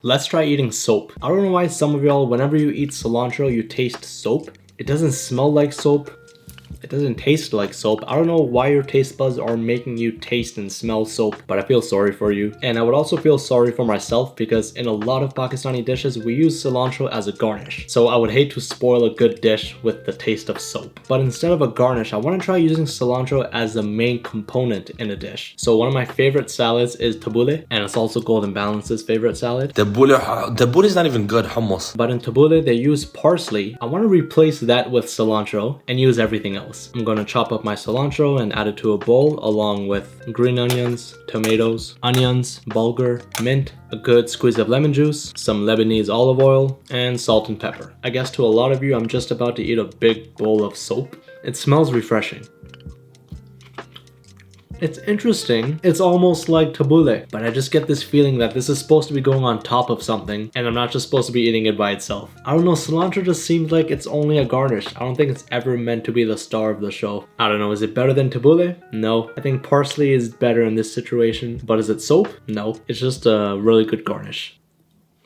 Let's try eating soap. I don't know why some of y'all, whenever you eat cilantro, you taste soap. It doesn't smell like soap. It doesn't taste like soap. I don't know why your taste buds are making you taste and smell soap, but I feel sorry for you. And I would also feel sorry for myself because in a lot of Pakistani dishes, we use cilantro as a garnish. So I would hate to spoil a good dish with the taste of soap. But instead of a garnish, I want to try using cilantro as the main component in a dish. So one of my favorite salads is tabbouleh, and it's also Golden Balance's favorite salad. Tabbouleh is not even good, hummus. But in tabbouleh, they use parsley. I want to replace that with cilantro and use everything else. I'm gonna chop up my cilantro and add it to a bowl along with green onions, tomatoes, onions, bulgur, mint, a good squeeze of lemon juice, some Lebanese olive oil, and salt and pepper. I guess to a lot of you, I'm just about to eat a big bowl of soap. It smells refreshing. It's interesting. It's almost like tabbouleh, but I just get this feeling that this is supposed to be going on top of something, and I'm not just supposed to be eating it by itself. I don't know, cilantro just seems like it's only a garnish. I don't think it's ever meant to be the star of the show. I don't know, is it better than tabbouleh? No. I think parsley is better in this situation, but is it soap? No. It's just a really good garnish.